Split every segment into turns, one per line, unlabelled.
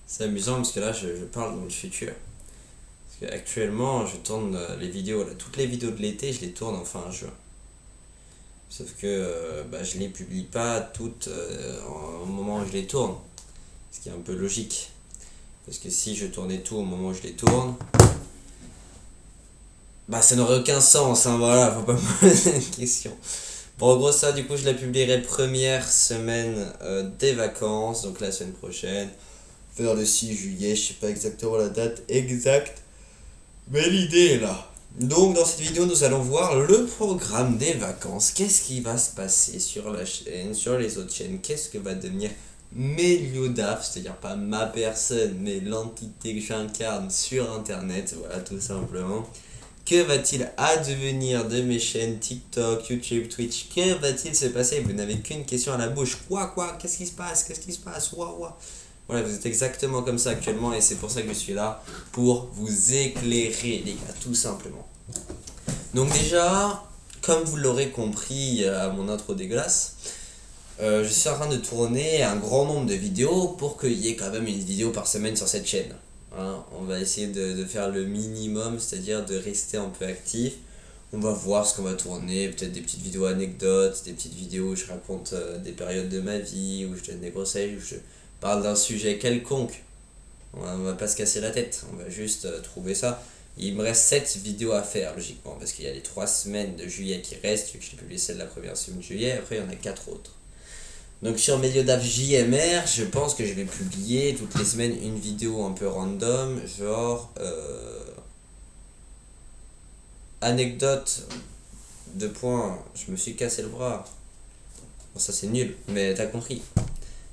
C'est amusant parce que là, je parle dans le futur. Parce qu'actuellement, je tourne les vidéos, là, toutes les vidéos de l'été, je les tourne en fin juin. Sauf que je les publie pas toutes au moment où je les tourne. Ce qui est un peu logique. Parce que si je tournais tout au moment où je les tourne, ça n'aurait aucun sens, hein, voilà, faut pas me poser une question. Bon, en gros, ça, du coup, je la publierai première semaine des vacances, donc la semaine prochaine, vers le 6 juillet, je sais pas exactement la date exacte. Mais l'idée est là. Donc dans cette vidéo, nous allons voir le programme des vacances. Qu'est-ce qui va se passer sur la chaîne, sur les autres chaînes? Qu'est-ce que va devenir Meliodaf, c'est-à-dire pas ma personne, mais l'entité que j'incarne sur Internet, voilà tout simplement. Que va-t-il advenir de mes chaînes TikTok, YouTube, Twitch? Que va-t-il se passer? Vous n'avez qu'une question à la bouche. Quoi? Qu'est-ce qui se passe? Qu'est-ce qui se passe? Ouah. Voilà, vous êtes exactement comme ça actuellement et c'est pour ça que je suis là, pour vous éclairer, les gars, tout simplement. Donc déjà, comme vous l'aurez compris à mon intro dégueulasse, je suis en train de tourner un grand nombre de vidéos pour qu'il y ait quand même une vidéo par semaine sur cette chaîne. Hein, on va essayer de faire le minimum, c'est-à-dire de rester un peu actif. On va voir ce qu'on va tourner, peut-être des petites vidéos anecdotes, des petites vidéos où je raconte des périodes de ma vie, où je donne des conseils, où je parle d'un sujet quelconque. On va pas se casser la tête, on va juste trouver ça. Il me reste 7 vidéos à faire, logiquement, parce qu'il y a les 3 semaines de juillet qui restent, vu que j'ai publié celle de la première semaine de juillet, après il y en a 4 autres. Donc sur Meliodaf JMR, je pense que je vais publier toutes les semaines une vidéo un peu random, genre anecdote de points, je me suis cassé le bras. Bon, ça c'est nul, mais t'as compris.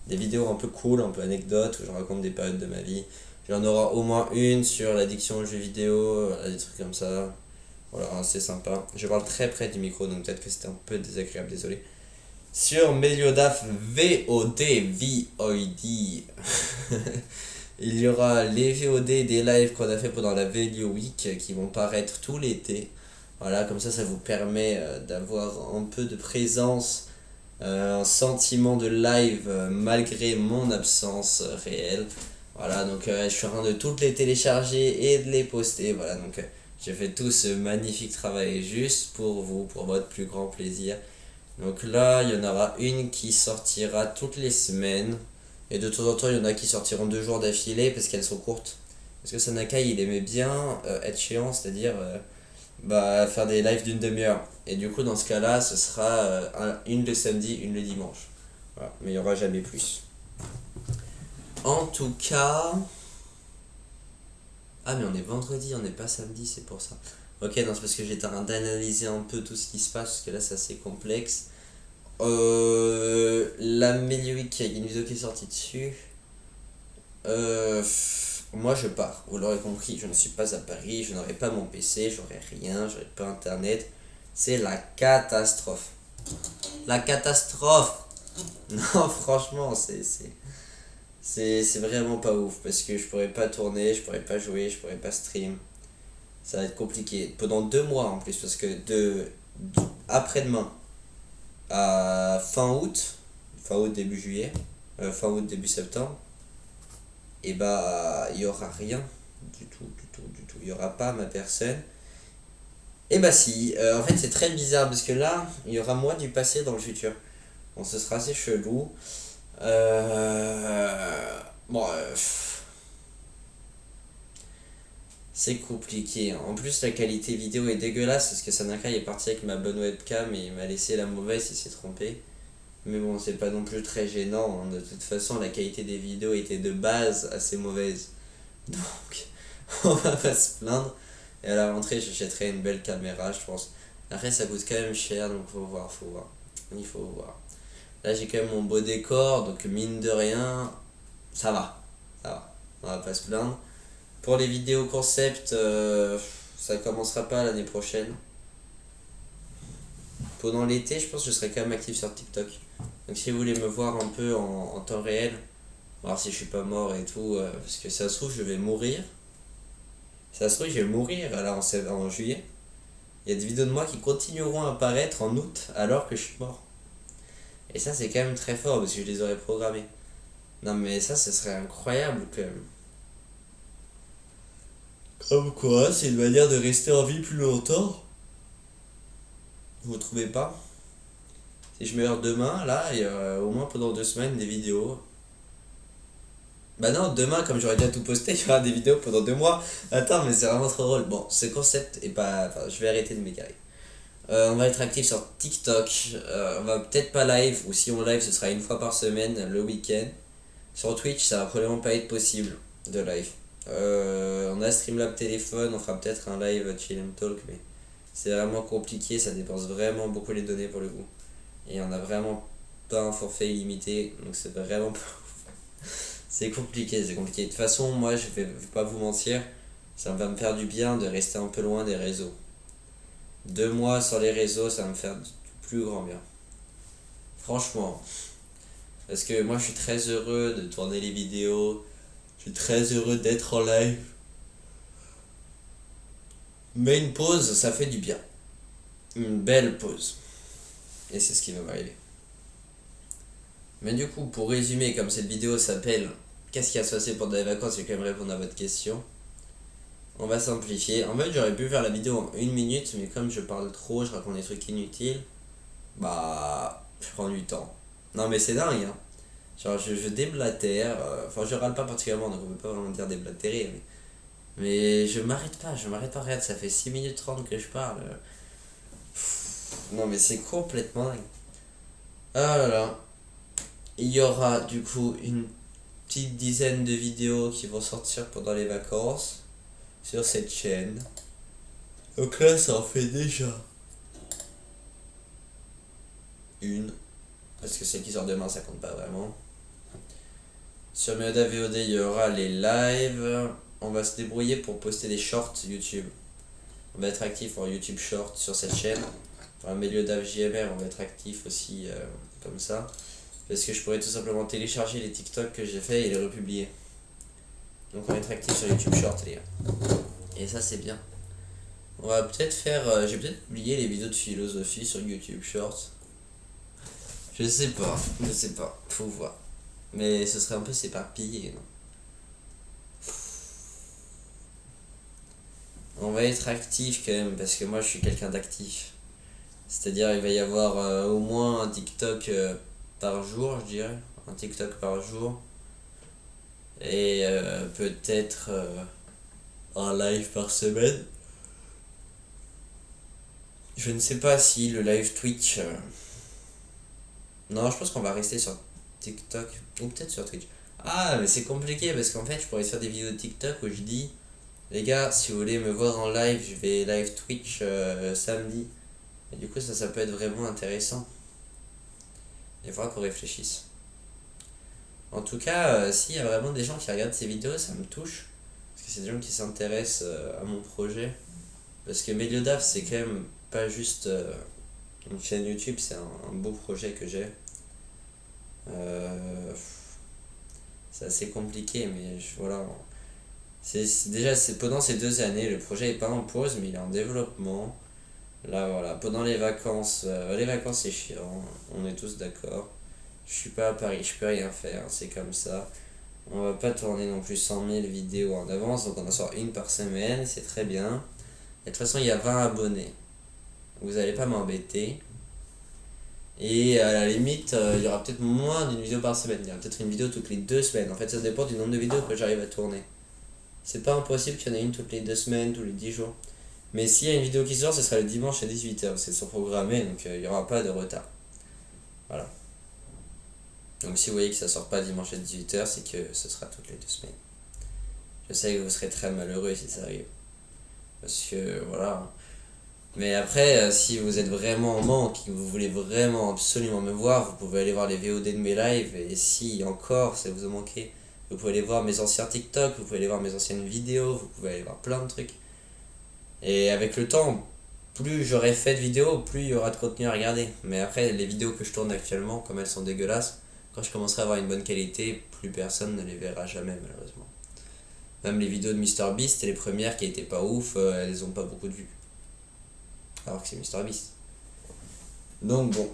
Des vidéos un peu cool, un peu anecdotes, où je raconte des périodes de ma vie. J'en aurai au moins une sur l'addiction aux jeux vidéo, des trucs comme ça. Voilà, c'est sympa. Je parle très près du micro, donc peut-être que c'était un peu désagréable, désolé. Sur Meliodaf VOD, VOD, il y aura les VOD des lives qu'on a fait pendant la Velio Week qui vont paraître tout l'été. Voilà, comme ça vous permet d'avoir un peu de présence, un sentiment de live malgré mon absence réelle. Voilà, donc je suis en train de toutes les télécharger et de les poster. Voilà, donc j'ai fait tout ce magnifique travail juste pour vous, pour votre plus grand plaisir. Donc là, il y en aura une qui sortira toutes les semaines. Et de temps en temps, il y en a qui sortiront 2 jours d'affilée parce qu'elles sont courtes. Parce que Sanakai, il aimait bien être chiant, c'est-à-dire faire des lives d'une demi-heure. Et du coup, dans ce cas-là, ce sera une le samedi, une le dimanche. Voilà. Mais il n'y aura jamais plus. En tout cas... Ah, mais on est vendredi, on n'est pas samedi, c'est pour ça. Ok, non, c'est parce que j'étais en train d'analyser un peu tout ce qui se passe, parce que là, c'est assez complexe. La Méliwick, il y a une vidéo qui est sortie dessus. Moi, je pars, vous l'aurez compris, je ne suis pas à Paris, je n'aurai pas mon PC, j'aurai rien, j'aurai pas internet. C'est la catastrophe. La catastrophe! Non, franchement, c'est vraiment pas ouf parce que je pourrais pas tourner, je pourrais pas jouer, je pourrais pas stream. Ça va être compliqué. Pendant 2 mois en plus parce que après-demain à fin août début juillet, fin août début septembre, et il y aura rien du tout. Il y aura pas ma personne. Et si, en fait c'est très bizarre parce que là, il y aura moi du passé dans le futur. Bon, ce sera assez chelou. Bon, c'est compliqué, hein. En plus, la qualité vidéo est dégueulasse parce que Sanaka est parti avec ma bonne webcam et il m'a laissé la mauvaise, il s'est trompé. Mais bon, c'est pas non plus très gênant, hein. De toute façon, la qualité des vidéos était de base assez mauvaise. Donc, on va pas se plaindre. Et à la rentrée, j'achèterai une belle caméra, je pense. Après, ça coûte quand même cher, donc faut voir. Il faut voir. Là, j'ai quand même mon beau décor, donc mine de rien, ça va. On va pas se plaindre. Pour les vidéos concept, ça commencera pas l'année prochaine. Pendant l'été, je pense que je serai quand même actif sur TikTok. Donc si vous voulez me voir un peu en temps réel, voir si je suis pas mort et tout, parce que ça se trouve, je vais mourir. Ça se trouve, je vais mourir là en juillet. Il y a des vidéos de moi qui continueront à apparaître en août alors que je suis mort. Et ça, c'est quand même très fort parce que je les aurais programmés. Non mais ça, ce serait incroyable quand même. Comme quoi, c'est une manière de rester en vie plus longtemps. Vous trouvez pas? Si je meurs demain, là, il y aura au moins pendant 2 semaines des vidéos. Bah non, demain, comme j'aurais déjà tout posté, il y aura des vidéos pendant 2 mois. Attends, mais c'est vraiment trop drôle. Bon, ce concept est pas... Enfin, je vais arrêter de m'égarer. On va être actif sur TikTok. On va peut-être pas live, ou si on live, ce sera une fois par semaine, le week-end. Sur Twitch, ça va probablement pas être possible de live. On a Streamlab téléphone, on fera peut-être un live chill and talk, mais c'est vraiment compliqué, ça dépense vraiment beaucoup les données pour le coup. Et on a vraiment pas un forfait illimité, donc c'est vraiment pas... C'est compliqué, c'est compliqué. De toute façon, moi, je vais pas vous mentir, ça va me faire du bien de rester un peu loin des réseaux. 2 mois sur les réseaux, ça va me faire du plus grand bien. Franchement. Parce que moi, je suis très heureux de tourner les vidéos. Je suis très heureux d'être en live. Mais une pause, ça fait du bien. Une belle pause. Et c'est ce qui va m'arriver. Mais du coup, pour résumer, comme cette vidéo s'appelle Qu'est-ce qui a se passé pendant les vacances, je vais quand même répondre à votre question. On va simplifier. En fait, j'aurais pu faire la vidéo en 1 minute, mais comme je parle trop, je raconte des trucs inutiles, bah, je prends du temps. Non, mais c'est dingue, hein. Genre, je déblatère. Enfin, je râle pas particulièrement, donc on peut pas vraiment dire déblatérer. Mais je m'arrête pas, je m'arrête pas. Regarde, ça fait 6 minutes 30 que je parle. Non, mais c'est complètement dingue. Ah là là. Il y aura du coup une petite dizaine de vidéos qui vont sortir pendant les vacances sur cette chaîne. Donc là, ça en fait déjà une. Parce que celle qui sort demain, ça compte pas vraiment. Sur Méoda VOD, il y aura les lives. On va se débrouiller pour poster des shorts YouTube. On va être actif en YouTube Short sur cette chaîne. Enfin, Méoda JMR, on va être actif aussi comme ça. Parce que je pourrais tout simplement télécharger les TikTok que j'ai fait et les republier. Donc on va être actif sur YouTube Short, les gars. Et ça, c'est bien. On va peut-être faire. J'ai peut-être publié les vidéos de philosophie sur YouTube Short. Je sais pas, je sais pas. Faut voir. Mais ce serait un peu s'éparpiller, non? On va être actif quand même, parce que moi je suis quelqu'un d'actif. C'est-à-dire, il va y avoir au moins un TikTok par jour, je dirais. Un TikTok par jour. Et peut-être un live par semaine. Je ne sais pas si le live Twitch. Non, je pense qu'on va rester sur TikTok. Ou peut-être sur Twitch. Ah, mais c'est compliqué parce qu'en fait, je pourrais faire des vidéos de TikTok où je dis les gars, si vous voulez me voir en live, je vais live Twitch samedi. Et du coup, ça peut être vraiment intéressant. Il faudra qu'on réfléchisse. En tout cas, s'il y a vraiment des gens qui regardent ces vidéos, ça me touche. Parce que c'est des gens qui s'intéressent à mon projet. Parce que Méliodaf, c'est quand même pas juste une chaîne YouTube, c'est un beau projet que j'ai. C'est assez compliqué, mais voilà. Déjà, pendant ces 2 années, le projet est pas en pause, mais il est en développement. Là, voilà, pendant les vacances c'est chiant, on est tous d'accord. Je suis pas à Paris, je peux rien faire, c'est comme ça. On va pas tourner non plus 100 000 vidéos en avance, donc on en sort une par semaine, c'est très bien. Et de toute façon, il y a 20 abonnés. Vous allez pas m'embêter. Et à la limite, il y aura peut-être moins d'une vidéo par semaine. Il y aura peut-être une vidéo toutes les 2 semaines. En fait, ça dépend du nombre de vidéos que j'arrive à tourner. C'est pas impossible qu'il y en ait une toutes les 2 semaines, tous les 10 jours. Mais s'il y a une vidéo qui sort, ce sera le dimanche à 18h. C'est surprogrammé, donc il n'y aura pas de retard. Voilà. Donc si vous voyez que ça sort pas dimanche à 18h, c'est que ce sera toutes les 2 semaines. Je sais que vous serez très malheureux si ça arrive. Parce que voilà. Mais après, si vous êtes vraiment en manque et que vous voulez vraiment absolument me voir, vous pouvez aller voir les VOD de mes lives. Et si encore ça vous a manqué, vous pouvez aller voir mes anciens TikTok, vous pouvez aller voir mes anciennes vidéos, vous pouvez aller voir plein de trucs. Et avec le temps, plus j'aurai fait de vidéos, plus il y aura de contenu à regarder. Mais après, les vidéos que je tourne actuellement, comme elles sont dégueulasses, quand je commencerai à avoir une bonne qualité, plus personne ne les verra jamais malheureusement. Même les vidéos de MrBeast, les premières qui étaient pas ouf, elles ont pas beaucoup de vues. Alors que c'est MrBeast. Donc bon,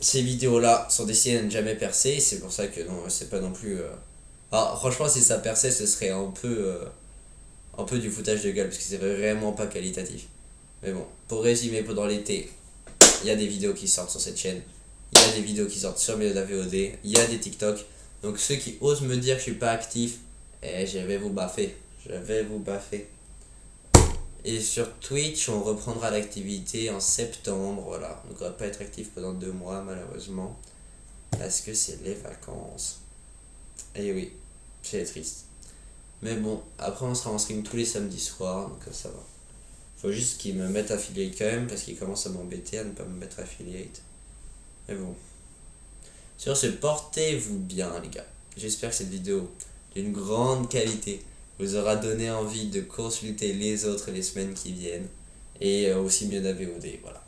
ces vidéos-là sont destinées à ne jamais percer, c'est pour ça que non, c'est pas non plus... Alors, franchement, si ça perçait, ce serait un peu du foutage de gueule, parce que c'est vraiment pas qualitatif. Mais bon, pour résumer, pendant l'été, il y a des vidéos qui sortent sur cette chaîne, il y a des vidéos qui sortent sur la VOD, il y a des TikTok. Donc ceux qui osent me dire que je suis pas actif, je vais vous baffer. Je vais vous baffer. Et sur Twitch, on reprendra l'activité en septembre, voilà. Donc on va pas être actif pendant 2 mois, malheureusement. Parce que c'est les vacances. Et oui, c'est triste. Mais bon, après on sera en stream tous les samedis soirs, donc ça va. Faut juste qu'ils me mettent affiliate quand même, parce qu'ils commencent à m'embêter à ne pas me mettre affiliate. Mais bon. Sur ce, portez-vous bien les gars. J'espère que cette vidéo d'une grande qualité vous aura donné envie de consulter les autres les semaines qui viennent. Et aussi bien la VOD, voilà.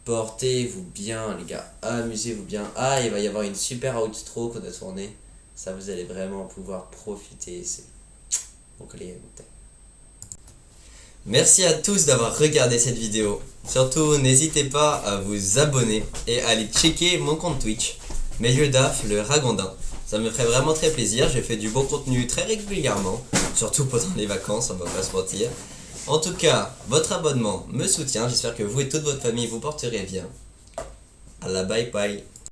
Portez-vous bien les gars, amusez-vous bien. Ah, il va y avoir une super outro qu'on a tournée. Ça vous allez vraiment pouvoir profiter, c'est mon client. Merci à tous d'avoir regardé cette vidéo. Surtout, n'hésitez pas à vous abonner et à aller checker mon compte Twitch, Meliodaf le Ragondin. Ça me ferait vraiment très plaisir, j'ai fait du bon contenu très régulièrement, surtout pendant les vacances, on va pas se mentir. En tout cas, votre abonnement me soutient, j'espère que vous et toute votre famille vous porterez bien. À la bye bye.